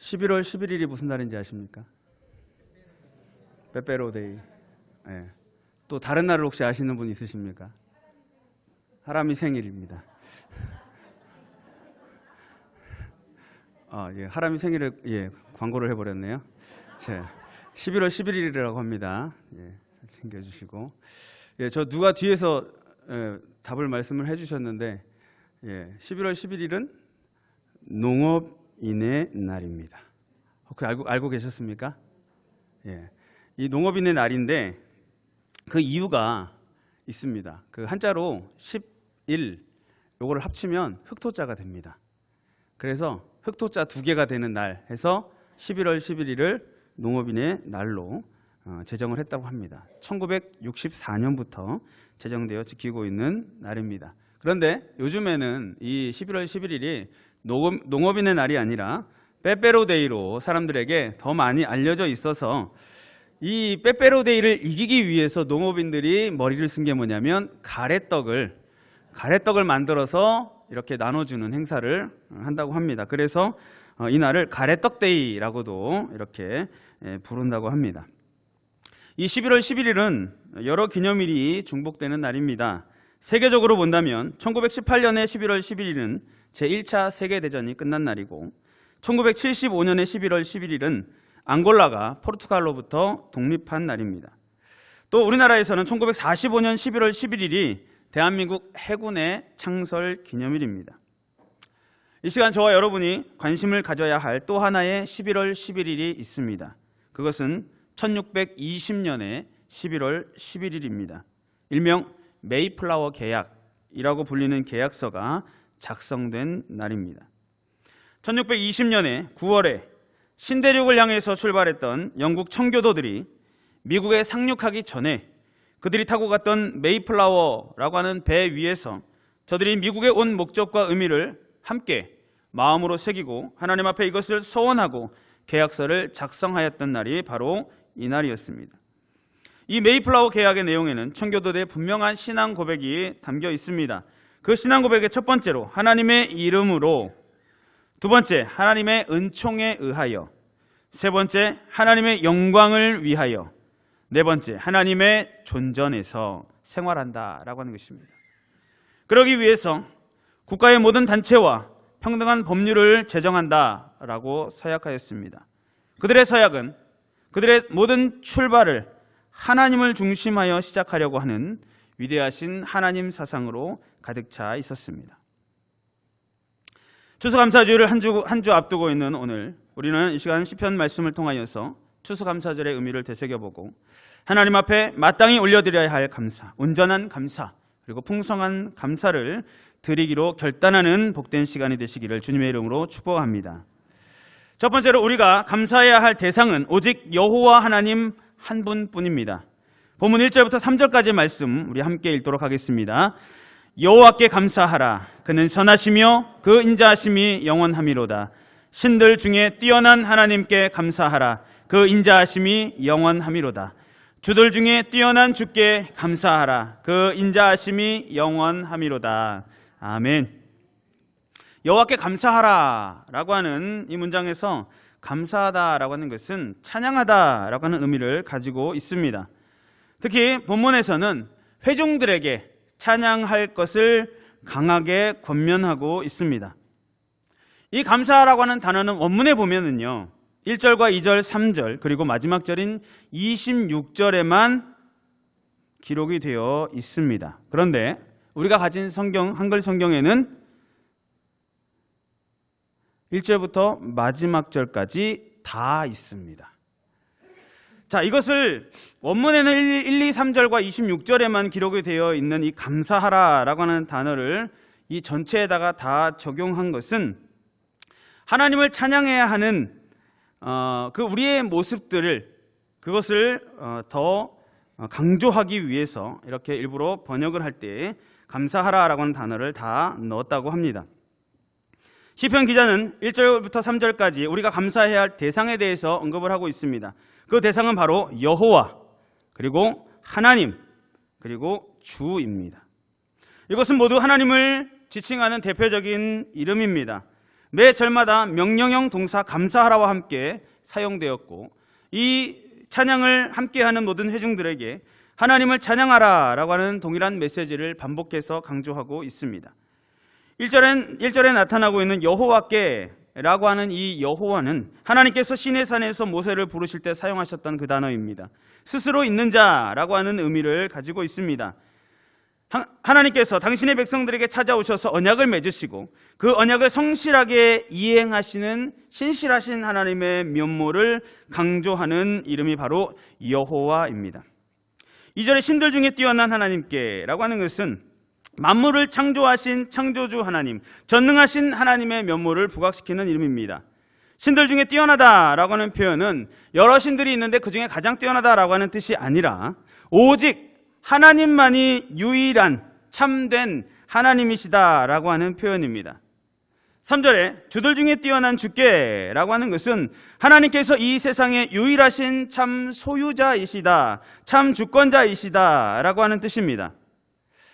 11월 11일이 무슨 날인지 아십니까? 빼빼로데이. 네. 또 다른 날을 혹시 아시는 분 있으십니까? 하람이 생일입니다. 예, 하람이 생일을 광고를 해버렸네요. 자, 11월 11일이라고 합니다. 예, 챙겨주시고. 예, 저 누가 뒤에서 답을 말씀을 해주셨는데, 11월 11일은 농업인의 날입니다. 혹시 알고 계셨습니까? 예, 이 농업인의 날인데 그 이유가 있습니다. 그 한자로 11, 요거를 합치면 흑토자가 됩니다. 그래서 흑토자 2개가 되는 날 해서 11월 11일을 농업인의 날로 제정을 했다고 합니다. 1964년부터 제정되어 지키고 있는 날입니다. 그런데 요즘에는 이 11월 11일이 농업인의 날이 아니라 빼빼로데이로 사람들에게 더 많이 알려져 있어서 이 빼빼로데이를 이기기 위해서 농업인들이 머리를 쓴 게 뭐냐면 가래떡을 만들어서 이렇게 나눠주는 행사를 한다고 합니다. 그래서 이 날을 가래떡데이라고도 이렇게 부른다고 합니다. 이 11월 11일은 여러 기념일이 중복되는 날입니다. 세계적으로 본다면 1918년의 11월 11일은 제1차 세계대전이 끝난 날이고 1975년의 11월 11일은 앙골라가 포르투갈로부터 독립한 날입니다. 또 우리나라에서는 1945년 11월 11일이 대한민국 해군의 창설 기념일입니다. 이 시간 저와 여러분이 관심을 가져야 할 또 하나의 11월 11일이 있습니다. 그것은 1620년의 11월 11일입니다. 일명 메이플라워 계약이라고 불리는 계약서가 작성된 날입니다. 1620년에 9월에 신대륙을 향해서 출발했던 영국 청교도들이 미국에 상륙하기 전에 그들이 타고 갔던 메이플라워라고 하는 배 위에서 저들이 미국에 온 목적과 의미를 함께 마음으로 새기고 하나님 앞에 이것을 서원하고 계약서를 작성하였던 날이 바로 이 날이었습니다. 이 메이플라워 계약의 내용에는 청교도들의 분명한 신앙 고백이 담겨 있습니다. 그 신앙 고백의 첫 번째로 하나님의 이름으로, 두 번째 하나님의 은총에 의하여, 세 번째 하나님의 영광을 위하여, 네 번째 하나님의 존전에서 생활한다라고 하는 것입니다. 그러기 위해서 국가의 모든 단체와 평등한 법률을 제정한다라고 서약하였습니다. 그들의 서약은 그들의 모든 출발을 하나님을 중심하여 시작하려고 하는 위대하신 하나님 사상으로 가득 차 있었습니다. 추수감사주일을 한 주 앞두고 있는 오늘, 우리는 이 시간 시편 말씀을 통하여서 추수감사절의 의미를 되새겨보고 하나님 앞에 마땅히 올려드려야 할 감사, 온전한 감사, 그리고 풍성한 감사를 드리기로 결단하는 복된 시간이 되시기를 주님의 이름으로 축복합니다. 첫 번째로 우리가 감사해야 할 대상은 오직 여호와 하나님 한 분뿐입니다. 본문 1절부터 3절까지의 말씀 우리 함께 읽도록 하겠습니다. 여호와께 감사하라. 그는 선하시며 그 인자하심이 영원하미로다. 신들 중에 뛰어난 하나님께 감사하라. 그 인자하심이 영원하미로다. 주들 중에 뛰어난 주께 감사하라. 그 인자하심이 영원하미로다. 아멘. 여호와께 감사하라 라고 하는 이 문장에서 감사하다라고 하는 것은 찬양하다라고 하는 의미를 가지고 있습니다. 특히 본문에서는 회중들에게 찬양할 것을 강하게 권면하고 있습니다. 이 감사라고 하는 단어는 원문에 보면은요, 1절과 2절, 3절, 그리고 마지막 절인 26절에만 기록이 되어 있습니다. 그런데 우리가 가진 성경, 한글 성경에는 1절부터 마지막 절까지 다 있습니다. 자, 이것을 원문에는 1, 2, 3절과 26절에만 기록이 되어 있는 이 감사하라라고 하는 단어를 이 전체에다가 다 적용한 것은 하나님을 찬양해야 하는 그 우리의 모습들을, 그것을 더 강조하기 위해서 이렇게 일부러 번역을 할 때 감사하라라고 하는 단어를 다 넣었다고 합니다. 시편 기자는 1절부터 3절까지 우리가 감사해야 할 대상에 대해서 언급을 하고 있습니다. 그 대상은 바로 여호와, 그리고 하나님, 그리고 주입니다. 이것은 모두 하나님을 지칭하는 대표적인 이름입니다. 매 절마다 명령형 동사 감사하라와 함께 사용되었고, 이 찬양을 함께하는 모든 회중들에게 하나님을 찬양하라 라고 하는 동일한 메시지를 반복해서 강조하고 있습니다. 1절에 나타나고 있는 여호와께 라고 하는 이 여호와는 하나님께서 시내산에서 모세를 부르실 때 사용하셨던 그 단어입니다. 스스로 있는 자라고 하는 의미를 가지고 있습니다. 하나님께서 당신의 백성들에게 찾아오셔서 언약을 맺으시고 그 언약을 성실하게 이행하시는 신실하신 하나님의 면모를 강조하는 이름이 바로 여호와입니다. 2절에 신들 중에 뛰어난 하나님께 라고 하는 것은 만물을 창조하신 창조주 하나님, 전능하신 하나님의 면모를 부각시키는 이름입니다. 신들 중에 뛰어나다라고 하는 표현은 여러 신들이 있는데 그 중에 가장 뛰어나다라고 하는 뜻이 아니라 오직 하나님만이 유일한 참된 하나님이시다라고 하는 표현입니다. 3절에 주들 중에 뛰어난 주께라고 하는 것은 하나님께서 이 세상의 유일하신 참 소유자이시다, 참 주권자이시다라고 하는 뜻입니다.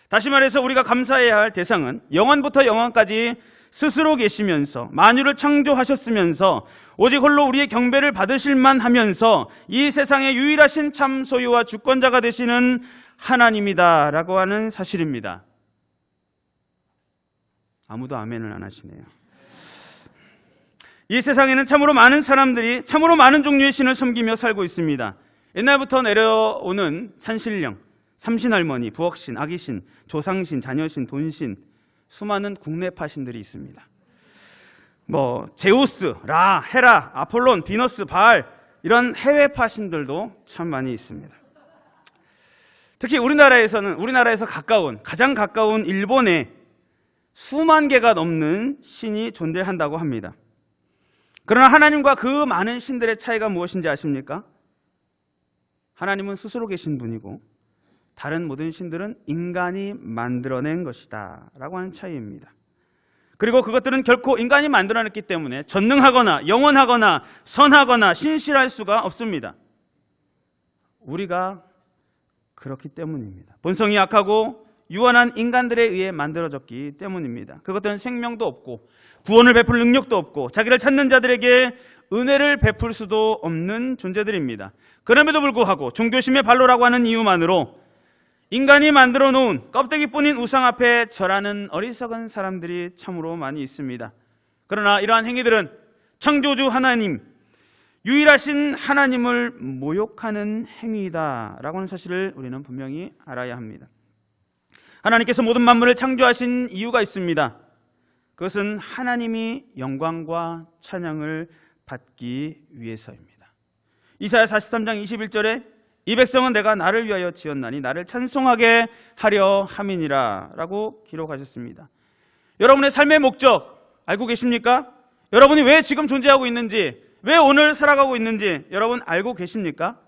다시 말해서 우리가 감사해야 할 대상은 영원부터 영원까지 스스로 계시면서 만유를 창조하셨으면서 오직 홀로 우리의 경배를 받으실만 하면서 이 세상의 유일하신 참 소유와 주권자가 되시는 하나님이다라고 하는 사실입니다. 아무도 아멘을 안 하시네요. 이 세상에는 참으로 많은 사람들이 참으로 많은 종류의 신을 섬기며 살고 있습니다. 옛날부터 내려오는 산신령, 삼신할머니, 부엌신, 아기신, 조상신, 자녀신, 돈신, 수많은 국내파 신들이 있습니다. 제우스, 라, 헤라, 아폴론, 비너스, 바알, 이런 해외파 신들도 참 많이 있습니다. 특히 우리나라에서 가장 가까운 일본에 수만 개가 넘는 신이 존재한다고 합니다. 그러나 하나님과 그 많은 신들의 차이가 무엇인지 아십니까? 하나님은 스스로 계신 분이고 다른 모든 신들은 인간이 만들어낸 것이다 라고 하는 차이입니다. 그리고 그것들은 결코 인간이 만들어냈기 때문에 전능하거나 영원하거나 선하거나 신실할 수가 없습니다. 우리가 그렇기 때문입니다. 본성이 약하고 유한한 인간들에 의해 만들어졌기 때문입니다. 그것들은 생명도 없고 구원을 베풀 능력도 없고 자기를 찾는 자들에게 은혜를 베풀 수도 없는 존재들입니다. 그럼에도 불구하고 종교심의 발로라고 하는 이유만으로 인간이 만들어 놓은 껍데기뿐인 우상 앞에 절하는 어리석은 사람들이 참으로 많이 있습니다. 그러나 이러한 행위들은 창조주 하나님, 유일하신 하나님을 모욕하는 행위다라고 하는 사실을 우리는 분명히 알아야 합니다. 하나님께서 모든 만물을 창조하신 이유가 있습니다. 그것은 하나님이 영광과 찬양을 받기 위해서입니다. 이사야 43장 21절에 이 백성은 내가 나를 위하여 지었나니 나를 찬송하게 하려 함이니라 라고 기록하셨습니다. 여러분의 삶의 목적 알고 계십니까? 여러분이 왜 지금 존재하고 있는지, 왜 오늘 살아가고 있는지 여러분 알고 계십니까?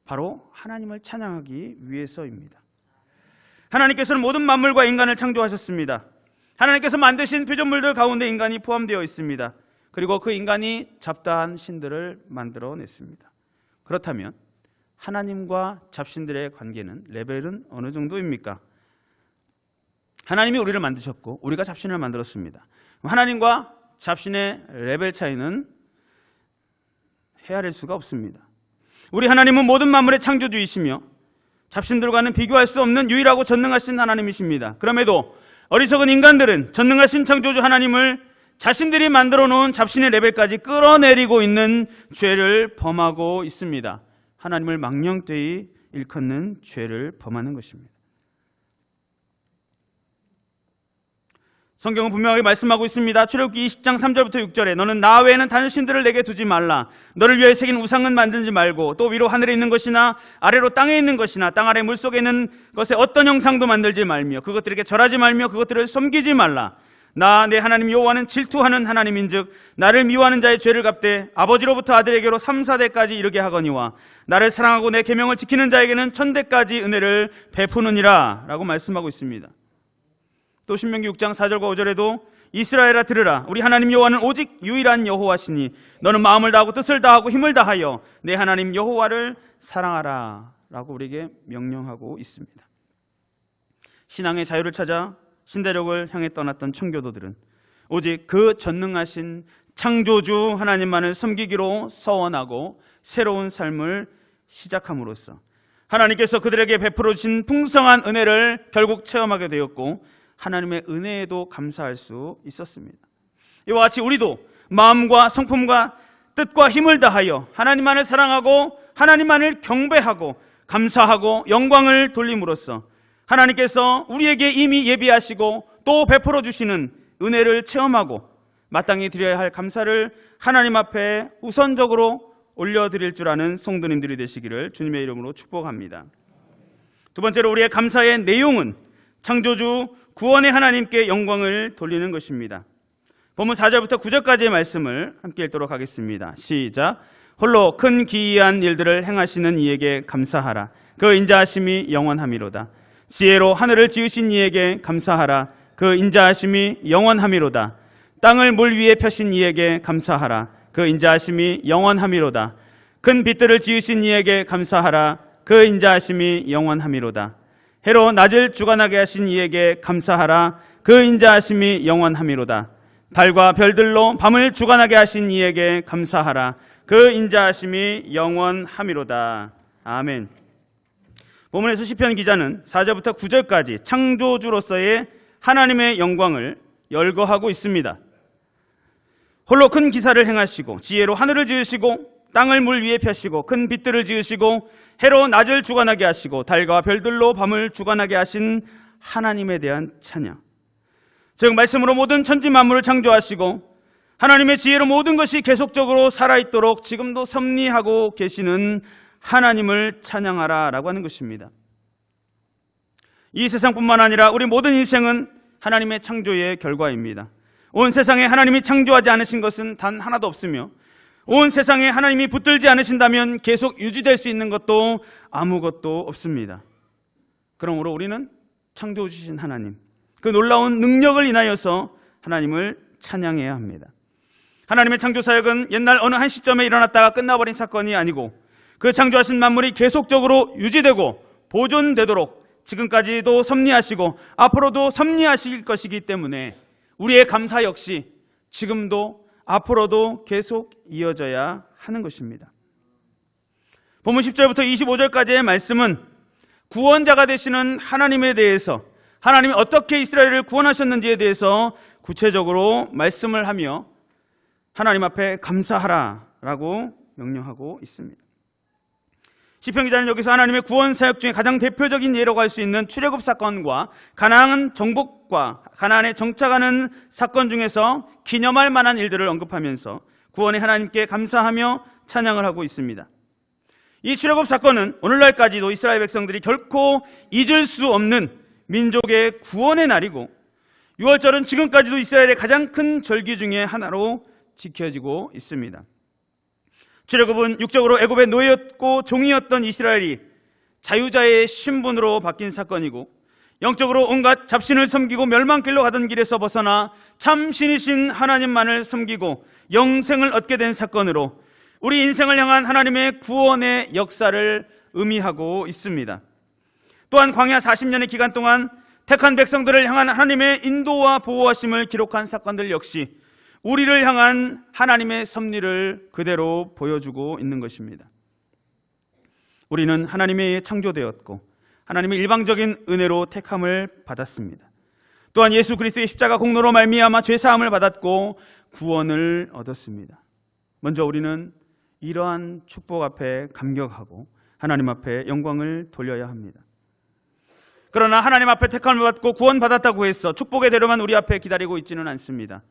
바로 하나님을 찬양하기 위해서입니다. 하나님께서는 모든 만물과 인간을 창조하셨습니다. 하나님께서 만드신 피조물들 가운데 인간이 포함되어 있습니다. 그리고 그 인간이 잡다한 신들을 만들어냈습니다. 그렇다면 하나님과 잡신들의 관계는, 레벨은 어느 정도입니까? 하나님이 우리를 만드셨고 우리가 잡신을 만들었습니다. 하나님과 잡신의 레벨 차이는 헤아릴 수가 없습니다. 우리 하나님은 모든 만물의 창조주이시며 잡신들과는 비교할 수 없는 유일하고 전능하신 하나님이십니다. 그럼에도 어리석은 인간들은 전능하신 창조주 하나님을 자신들이 만들어 놓은 잡신의 레벨까지 끌어내리고 있는 죄를 범하고 있습니다. 하나님을 망령되이 일컫는 죄를 범하는 것입니다. 성경은 분명하게 말씀하고 있습니다. 출애굽기 20장 3절부터 6절에 너는 나 외에는 다른 신들을 내게 두지 말라. 너를 위하여 새긴 우상은 만들지 말고 또 위로 하늘에 있는 것이나 아래로 땅에 있는 것이나 땅 아래 물속에 있는 것에 어떤 형상도 만들지 말며 그것들에게 절하지 말며 그것들을 섬기지 말라. 나 내 하나님 여호와는 질투하는 하나님인즉 나를 미워하는 자의 죄를 갚되 아버지로부터 아들에게로 3, 4대까지 이르게 하거니와 나를 사랑하고 내 계명을 지키는 자에게는 1000대까지 은혜를 베푸느니라 라고 말씀하고 있습니다. 또 신명기 6장 4절과 5절에도 이스라엘아 들으라. 우리 하나님 여호와는 오직 유일한 여호와시니 너는 마음을 다하고 뜻을 다하고 힘을 다하여 내 하나님 여호와를 사랑하라 라고 우리에게 명령하고 있습니다. 신앙의 자유를 찾아 신대륙을 향해 떠났던 청교도들은 오직 그 전능하신 창조주 하나님만을 섬기기로 서원하고 새로운 삶을 시작함으로써 하나님께서 그들에게 베풀어 주신 풍성한 은혜를 결국 체험하게 되었고 하나님의 은혜에도 감사할 수 있었습니다. 이와 같이 우리도 마음과 성품과 뜻과 힘을 다하여 하나님만을 사랑하고 하나님만을 경배하고 감사하고 영광을 돌림으로써 하나님께서 우리에게 이미 예비하시고 또 베풀어 주시는 은혜를 체험하고 마땅히 드려야 할 감사를 하나님 앞에 우선적으로 올려드릴 줄 아는 성도님들이 되시기를 주님의 이름으로 축복합니다. 두 번째로 우리의 감사의 내용은 창조주 구원의 하나님께 영광을 돌리는 것입니다. 본문 4절부터 9절까지의 말씀을 함께 읽도록 하겠습니다. 시작. 홀로 큰 기이한 일들을 행하시는 이에게 감사하라. 그 인자하심이 영원함이로다. 지혜로 하늘을 지으신 이에게 감사하라. 그 인자하심이 영원함이로다. 땅을 물 위에 펴신 이에게 감사하라. 그 인자하심이 영원함이로다. 큰 빛들을 지으신 이에게 감사하라. 그 인자하심이 영원함이로다. 해로 낮을 주관하게 하신 이에게 감사하라. 그 인자하심이 영원함이로다. 달과 별들로 밤을 주관하게 하신 이에게 감사하라. 그 인자하심이 영원함이로다. 아멘. 본문에서 시편 기자는 4절부터 9절까지 창조주로서의 하나님의 영광을 열거하고 있습니다. 홀로 큰 기사를 행하시고 지혜로 하늘을 지으시고 땅을 물 위에 펴시고 큰 빛들을 지으시고 해로 낮을 주관하게 하시고 달과 별들로 밤을 주관하게 하신 하나님에 대한 찬양. 즉 말씀으로 모든 천지 만물을 창조하시고 하나님의 지혜로 모든 것이 계속적으로 살아있도록 지금도 섭리하고 계시는 하나님을 찬양하라 라고 하는 것입니다. 이 세상뿐만 아니라 우리 모든 인생은 하나님의 창조의 결과입니다. 온 세상에 하나님이 창조하지 않으신 것은 단 하나도 없으며 온 세상에 하나님이 붙들지 않으신다면 계속 유지될 수 있는 것도 아무것도 없습니다. 그러므로 우리는 창조해 주신 하나님, 그 놀라운 능력을 인하여서 하나님을 찬양해야 합니다. 하나님의 창조 사역은 옛날 어느 한 시점에 일어났다가 끝나버린 사건이 아니고 그 창조하신 만물이 계속적으로 유지되고 보존되도록 지금까지도 섭리하시고 앞으로도 섭리하실 것이기 때문에 우리의 감사 역시 지금도 앞으로도 계속 이어져야 하는 것입니다. 본문 10절부터 25절까지의 말씀은 구원자가 되시는 하나님에 대해서, 하나님이 어떻게 이스라엘을 구원하셨는지에 대해서 구체적으로 말씀을 하며 하나님 앞에 감사하라라고 명령하고 있습니다. 시편 기자는 여기서 하나님의 구원 사역 중에 가장 대표적인 예라고 할 수 있는 출애굽 사건과 가나안 정복과 가나안에 정착하는 사건 중에서 기념할 만한 일들을 언급하면서 구원의 하나님께 감사하며 찬양을 하고 있습니다. 이 출애굽 사건은 오늘날까지도 이스라엘 백성들이 결코 잊을 수 없는 민족의 구원의 날이고 6월절은 지금까지도 이스라엘의 가장 큰 절기 중에 하나로 지켜지고 있습니다. 출애굽은 육적으로 애굽의 노예였고 종이었던 이스라엘이 자유자의 신분으로 바뀐 사건이고 영적으로 온갖 잡신을 섬기고 멸망길로 가던 길에서 벗어나 참 신이신 하나님만을 섬기고 영생을 얻게 된 사건으로 우리 인생을 향한 하나님의 구원의 역사를 의미하고 있습니다. 또한 광야 40년의 기간 동안 택한 백성들을 향한 하나님의 인도와 보호하심을 기록한 사건들 역시 우리를 향한 하나님의 섭리를 그대로 보여주고 있는 것입니다. 우리는 하나님의 창조되었고 하나님의 일방적인 은혜로 택함을 받았습니다. 또한 예수 그리스도의 십자가 공로로 말미암아 죄사함을 받았고 구원을 얻었습니다. 먼저 우리는 이러한 축복 앞에 감격하고 하나님 앞에 영광을 돌려야 합니다. 그러나 하나님 앞에 택함을 받고 구원받았다고 해서 축복의 대로만 우리 앞에 기다리고 있지는 않습니다.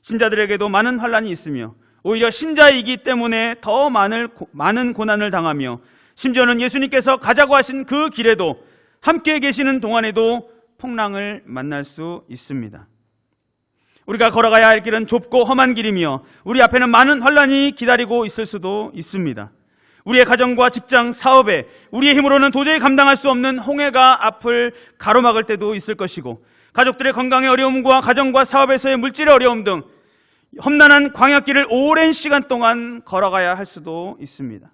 신자들에게도 많은 환난이 있으며 오히려 신자이기 때문에 더 많은 고난을 당하며 심지어는 예수님께서 가자고 하신 그 길에도 함께 계시는 동안에도 풍랑을 만날 수 있습니다. 우리가 걸어가야 할 길은 좁고 험한 길이며 우리 앞에는 많은 환난이 기다리고 있을 수도 있습니다. 우리의 가정과 직장, 사업에 우리의 힘으로는 도저히 감당할 수 없는 홍해가 앞을 가로막을 때도 있을 것이고 가족들의 건강의 어려움과 가정과 사업에서의 물질의 어려움 등 험난한 광야길을 오랜 시간 동안 걸어가야 할 수도 있습니다.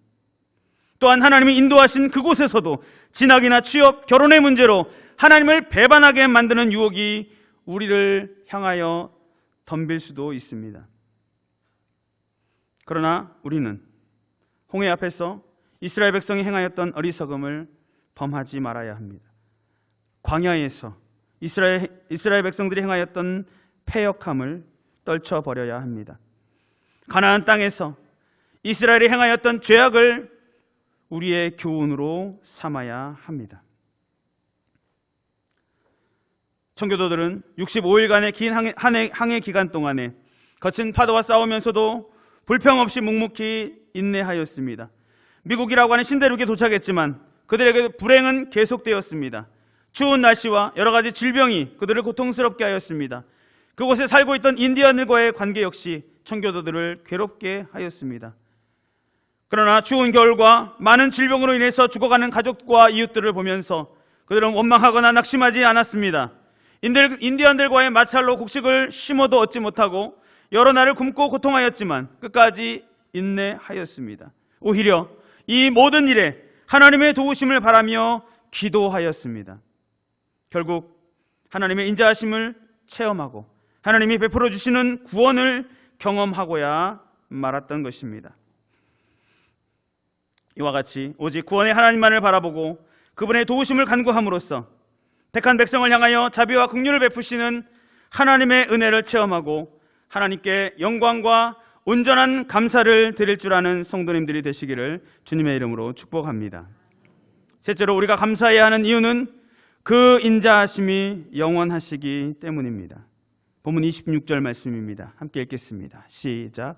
또한 하나님이 인도하신 그곳에서도 진학이나 취업, 결혼의 문제로 하나님을 배반하게 만드는 유혹이 우리를 향하여 덤빌 수도 있습니다. 그러나 우리는 홍해 앞에서 이스라엘 백성이 행하였던 어리석음을 범하지 말아야 합니다. 광야에서 이스라엘 백성들이 행하였던 패역함을 떨쳐버려야 합니다. 가나안 땅에서 이스라엘이 행하였던 죄악을 우리의 교훈으로 삼아야 합니다. 청교도들은 65일간의 긴 항해 기간 동안에 거친 파도와 싸우면서도 불평 없이 묵묵히 인내하였습니다. 미국이라고 하는 신대륙에 도착했지만 그들에게 불행은 계속되었습니다. 추운 날씨와 여러 가지 질병이 그들을 고통스럽게 하였습니다. 그곳에 살고 있던 인디언들과의 관계 역시 청교도들을 괴롭게 하였습니다. 그러나 추운 겨울과 많은 질병으로 인해서 죽어가는 가족과 이웃들을 보면서 그들은 원망하거나 낙심하지 않았습니다. 인디언들과의 마찰로 곡식을 심어도 얻지 못하고 여러 날을 굶고 고통하였지만 끝까지 인내하였습니다. 오히려 이 모든 일에 하나님의 도우심을 바라며 기도하였습니다. 결국 하나님의 인자하심을 체험하고 하나님이 베풀어 주시는 구원을 경험하고야 말았던 것입니다. 이와 같이 오직 구원의 하나님만을 바라보고 그분의 도우심을 간구함으로써 택한 백성을 향하여 자비와 긍휼을 베푸시는 하나님의 은혜를 체험하고 하나님께 영광과 온전한 감사를 드릴 줄 아는 성도님들이 되시기를 주님의 이름으로 축복합니다. 셋째로 우리가 감사해야 하는 이유는 그 인자하심이 영원하시기 때문입니다. 본문 26절 말씀입니다. 함께 읽겠습니다. 시작.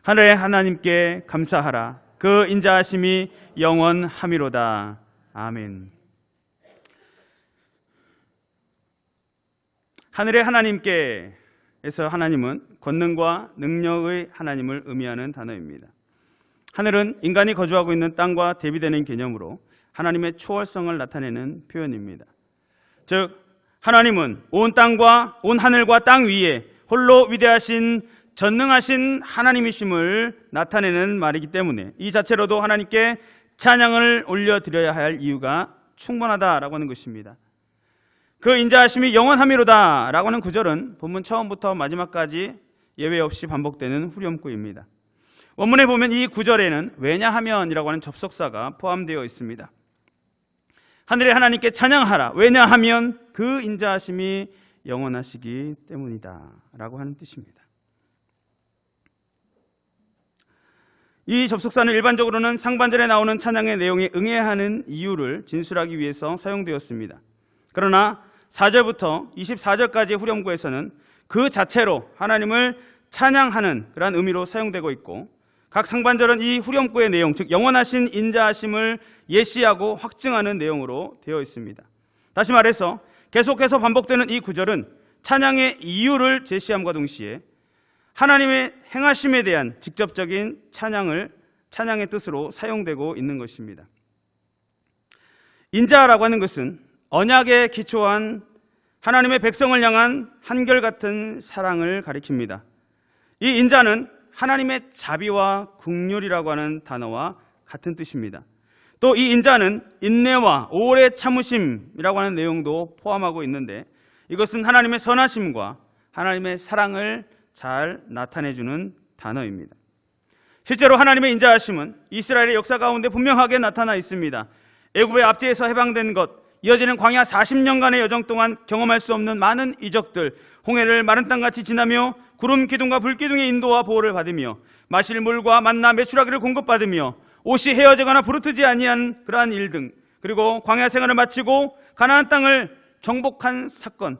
하늘의 하나님께 감사하라. 그 인자하심이 영원함이로다. 아멘. 하늘의 하나님께에서 하나님은 권능과 능력의 하나님을 의미하는 단어입니다. 하늘은 인간이 거주하고 있는 땅과 대비되는 개념으로 하나님의 초월성을 나타내는 표현입니다. 즉 하나님은 온 땅과 온 하늘과 땅 위에 홀로 위대하신 전능하신 하나님이심을 나타내는 말이기 때문에 이 자체로도 하나님께 찬양을 올려드려야 할 이유가 충분하다라고 하는 것입니다. 그 인자하심이 영원함이로다 라고 하는 구절은 본문 처음부터 마지막까지 예외 없이 반복되는 후렴구입니다. 원문에 보면 이 구절에는 왜냐하면이라고 하는 접속사가 포함되어 있습니다. 하늘의 하나님께 찬양하라. 왜냐하면 그 인자하심이 영원하시기 때문이다 라고 하는 뜻입니다. 이 접속사는 일반적으로는 상반절에 나오는 찬양의 내용에 응해야 하는 이유를 진술하기 위해서 사용되었습니다. 그러나 4절부터 24절까지의 후렴구에서는 그 자체로 하나님을 찬양하는 그러한 의미로 사용되고 있고 각 상반절은 이 후렴구의 내용, 즉 영원하신 인자하심을 예시하고 확증하는 내용으로 되어 있습니다. 다시 말해서 계속해서 반복되는 이 구절은 찬양의 이유를 제시함과 동시에 하나님의 행하심에 대한 직접적인 찬양의 뜻으로 사용되고 있는 것입니다. 인자라고 하는 것은 언약에 기초한 하나님의 백성을 향한 한결같은 사랑을 가리킵니다. 이 인자는 하나님의 자비와 긍휼이라고 하는 단어와 같은 뜻입니다. 또 이 인자는 인내와 오래 참으심이라고 하는 내용도 포함하고 있는데 이것은 하나님의 선하심과 하나님의 사랑을 잘 나타내주는 단어입니다. 실제로 하나님의 인자하심은 이스라엘의 역사 가운데 분명하게 나타나 있습니다. 애굽의 압제에서 해방된 것, 이어지는 광야 40년간의 여정 동안 경험할 수 없는 많은 이적들, 홍해를 마른 땅같이 지나며 구름 기둥과 불 기둥의 인도와 보호를 받으며 마실 물과 만나 메추라기를 공급받으며 옷이 헤어지거나 부르트지 아니한 그러한 일 등, 그리고 광야 생활을 마치고 가나안 땅을 정복한 사건,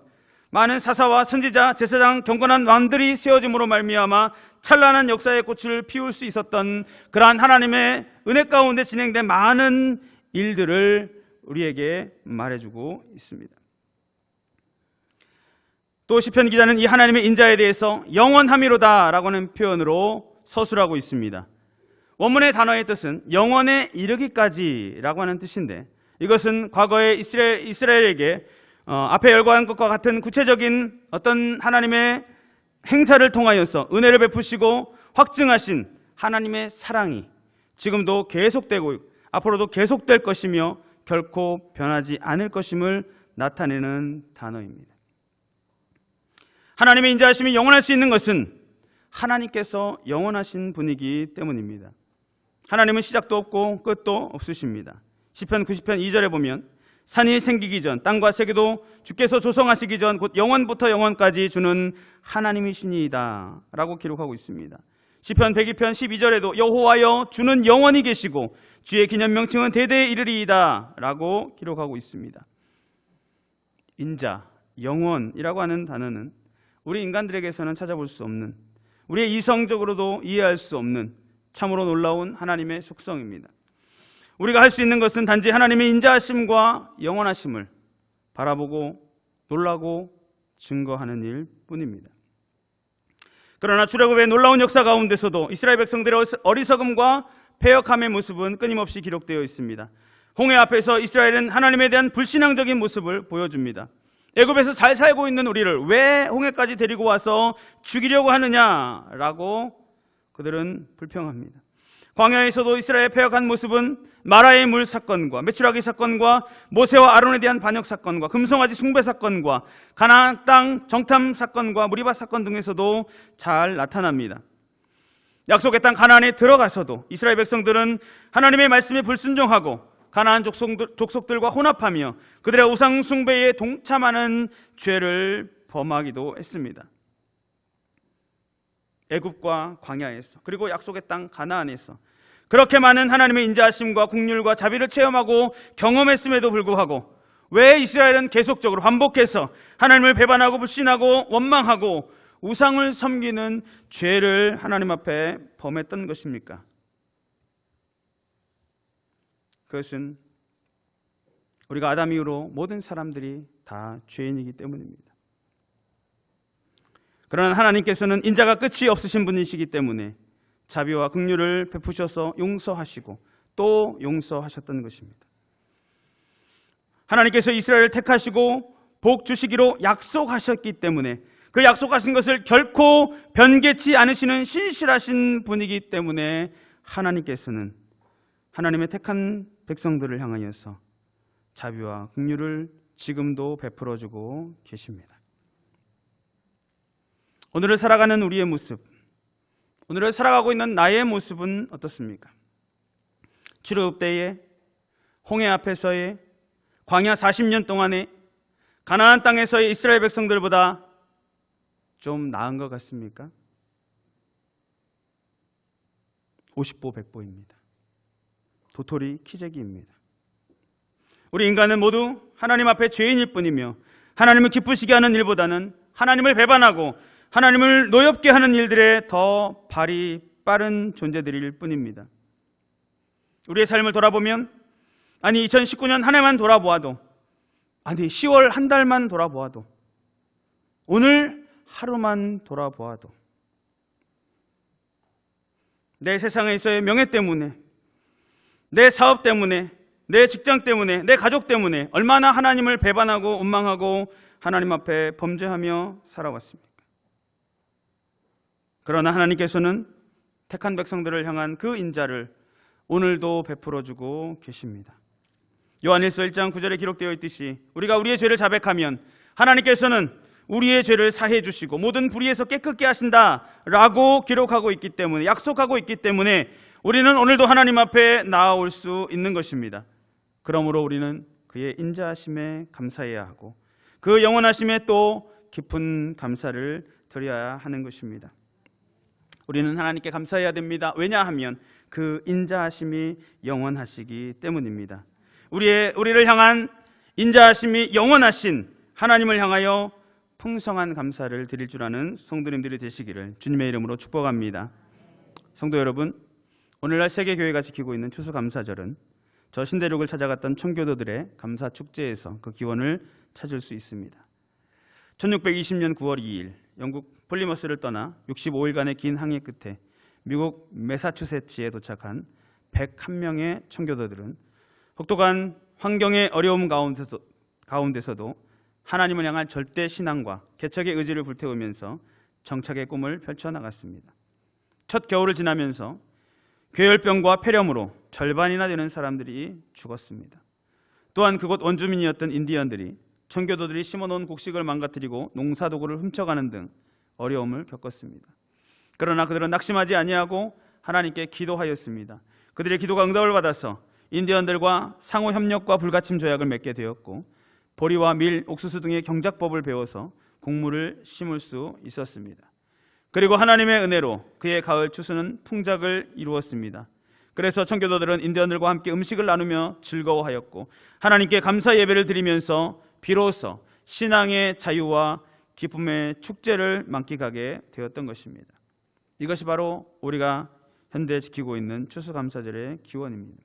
많은 사사와 선지자, 제사장, 경건한 왕들이 세워짐으로 말미암아 찬란한 역사의 꽃을 피울 수 있었던 그러한 하나님의 은혜 가운데 진행된 많은 일들을 우리에게 말해주고 있습니다. 또 시편 기자는 이 하나님의 인자에 대해서 영원함이로다 라고 하는 표현으로 서술하고 있습니다. 원문의 단어의 뜻은 영원에 이르기까지 라고 하는 뜻인데 이것은 과거에 이스라엘에게 앞에 열거한 것과 같은 구체적인 어떤 하나님의 행사를 통하여서 은혜를 베푸시고 확증하신 하나님의 사랑이 지금도 계속되고 앞으로도 계속될 것이며 결코 변하지 않을 것임을 나타내는 단어입니다. 하나님의 인자하심이 영원할 수 있는 것은 하나님께서 영원하신 분이기 때문입니다. 하나님은 시작도 없고 끝도 없으십니다. 시편 90편 2절에 보면 산이 생기기 전 땅과 세계도 주께서 조성하시기 전 곧 영원부터 영원까지 주는 하나님이시니이다 라고 기록하고 있습니다. 시편 102편 12절에도 여호와여 주는 영원히 계시고 주의 기념 명칭은 대대에 이르리이다 라고 기록하고 있습니다. 인자, 영원이라고 하는 단어는 우리 인간들에게서는 찾아볼 수 없는, 우리의 이성적으로도 이해할 수 없는 참으로 놀라운 하나님의 속성입니다. 우리가 할 수 있는 것은 단지 하나님의 인자하심과 영원하심을 바라보고 놀라고 증거하는 일뿐입니다. 그러나 출애굽의 놀라운 역사 가운데서도 이스라엘 백성들의 어리석음과 패역함의 모습은 끊임없이 기록되어 있습니다. 홍해 앞에서 이스라엘은 하나님에 대한 불신앙적인 모습을 보여줍니다. 애굽에서 잘 살고 있는 우리를 왜 홍해까지 데리고 와서 죽이려고 하느냐라고 그들은 불평합니다. 광야에서도 이스라엘의 패역한 모습은 마라의 물 사건과 메추라기 사건과 모세와 아론에 대한 반역 사건과 금송아지 숭배 사건과 가나안 땅 정탐 사건과 무리바 사건 등에서도 잘 나타납니다. 약속의 땅 가나안에 들어가서도 이스라엘 백성들은 하나님의 말씀에 불순종하고 가나안 족속들과 혼합하며 그들의 우상 숭배에 동참하는 죄를 범하기도 했습니다. 애굽과 광야에서 그리고 약속의 땅 가나안에서 그렇게 많은 하나님의 인자하심과 긍휼과 자비를 체험하고 경험했음에도 불구하고 왜 이스라엘은 계속적으로 반복해서 하나님을 배반하고 불신하고 원망하고 우상을 섬기는 죄를 하나님 앞에 범했던 것입니까? 그것은 우리가 아담 이후로 모든 사람들이 다 죄인이기 때문입니다. 그러나 하나님께서는 인자가 끝이 없으신 분이시기 때문에 자비와 긍휼을 베푸셔서 용서하시고 또 용서하셨던 것입니다. 하나님께서 이스라엘을 택하시고 복 주시기로 약속하셨기 때문에 그 약속하신 것을 결코 변개치 않으시는 신실하신 분이기 때문에 하나님께서는 하나님의 택한 백성들을 향하여서 자비와 긍휼을 지금도 베풀어주고 계십니다. 오늘을 살아가는 우리의 모습, 오늘을 살아가고 있는 나의 모습은 어떻습니까? 출애굽 때에 홍해 앞에서의 광야 40년 동안에 가나안 땅에서의 이스라엘 백성들보다 좀 나은 것 같습니까? 50보 100보입니다. 도토리 키재기입니다. 우리 인간은 모두 하나님 앞에 죄인일 뿐이며 하나님을 기쁘시게 하는 일보다는 하나님을 배반하고 하나님을 노엽게 하는 일들에 더 발이 빠른 존재들일 뿐입니다. 우리의 삶을 돌아보면 2019년 한 해만 돌아보아도 10월 한 달만 돌아보아도 오늘 하루만 돌아보아도 내 세상에서의 명예 때문에 내 사업 때문에 내 직장 때문에 내 가족 때문에 얼마나 하나님을 배반하고 원망하고 하나님 앞에 범죄하며 살아왔습니까? 그러나 하나님께서는 택한 백성들을 향한 그 인자를 오늘도 베풀어주고 계십니다. 요한일서 1장 9절에 기록되어 있듯이 우리가 우리의 죄를 자백하면 하나님께서는 우리의 죄를 사해 주시고 모든 불의에서 깨끗게 하신다라고 기록하고 있기 때문에, 약속하고 있기 때문에 우리는 오늘도 하나님 앞에 나아올 수 있는 것입니다. 그러므로 우리는 그의 인자하심에 감사해야 하고 그 영원하심에 또 깊은 감사를 드려야 하는 것입니다. 우리는 하나님께 감사해야 됩니다. 왜냐하면 그 인자하심이 영원하시기 때문입니다. 우리를 향한 인자하심이 영원하신 하나님을 향하여 풍성한 감사를 드릴 줄 아는 성도님들이 되시기를 주님의 이름으로 축복합니다. 성도 여러분, 오늘날 세계교회가 지키고 있는 추수감사절은 저 신대륙을 찾아갔던 청교도들의 감사축제에서 그 기원을 찾을 수 있습니다. 1620년 9월 2일 영국 플리머스를 떠나 65일간의 긴 항해 끝에 미국 매사추세츠에 도착한 101명의 청교도들은 혹독한 환경의 어려움 가운데서도 하나님을 향한 절대 신앙과 개척의 의지를 불태우면서 정착의 꿈을 펼쳐나갔습니다. 첫 겨울을 지나면서 괴열병과 폐렴으로 절반이나 되는 사람들이 죽었습니다. 또한 그곳 원주민이었던 인디언들이 청교도들이 심어놓은 곡식을 망가뜨리고 농사도구를 훔쳐가는 등 어려움을 겪었습니다. 그러나 그들은 낙심하지 아니하고 하나님께 기도하였습니다. 그들의 기도가 응답을 받아서 인디언들과 상호 협력과 불가침 조약을 맺게 되었고, 보리와 밀, 옥수수 등의 경작법을 배워서 곡물을 심을 수 있었습니다. 그리고 하나님의 은혜로 그의 가을 추수는 풍작을 이루었습니다. 그래서 청교도들은 인디언들과 함께 음식을 나누며 즐거워하였고, 하나님께 감사 예배를 드리면서 비로소 신앙의 자유와 기쁨의 축제를 만끽하게 되었던 것입니다. 이것이 바로 우리가 현대 지키고 있는 추수감사절의 기원입니다.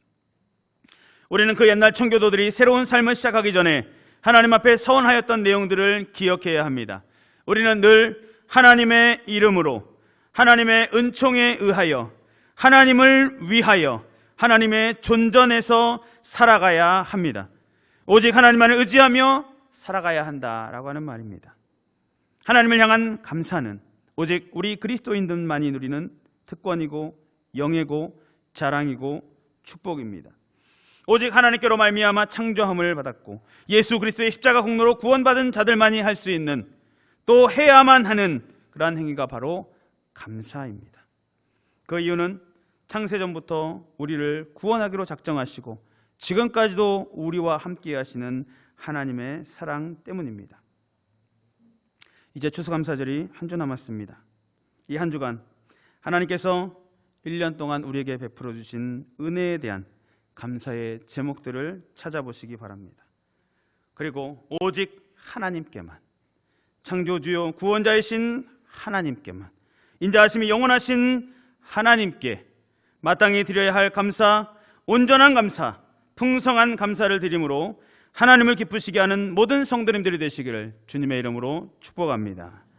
우리는 그 옛날 청교도들이 새로운 삶을 시작하기 전에 하나님 앞에 서원하였던 내용들을 기억해야 합니다. 우리는 늘 하나님의 이름으로, 하나님의 은총에 의하여, 하나님을 위하여 하나님의 존전에서 살아가야 합니다. 오직 하나님만을 의지하며 살아가야 한다라고 하는 말입니다. 하나님을 향한 감사는 오직 우리 그리스도인들만이 누리는 특권이고 영예고 자랑이고 축복입니다. 오직 하나님께로 말미암아 창조함을 받았고 예수 그리스도의 십자가 공로로 구원받은 자들만이 할 수 있는, 또 해야만 하는 그러한 행위가 바로 감사입니다. 그 이유는 창세전부터 우리를 구원하기로 작정하시고 지금까지도 우리와 함께 하시는 하나님의 사랑 때문입니다. 이제 추수감사절이 한 주 남았습니다. 이 한 주간 하나님께서 1년 동안 우리에게 베풀어 주신 은혜에 대한 감사의 제목들을 찾아보시기 바랍니다. 그리고 오직 하나님께만, 창조주요 구원자이신 하나님께만, 인자하심이 영원하신 하나님께 마땅히 드려야 할 감사, 온전한 감사, 풍성한 감사를 드림으로 하나님을 기쁘시게 하는 모든 성도님들이 되시기를 주님의 이름으로 축복합니다.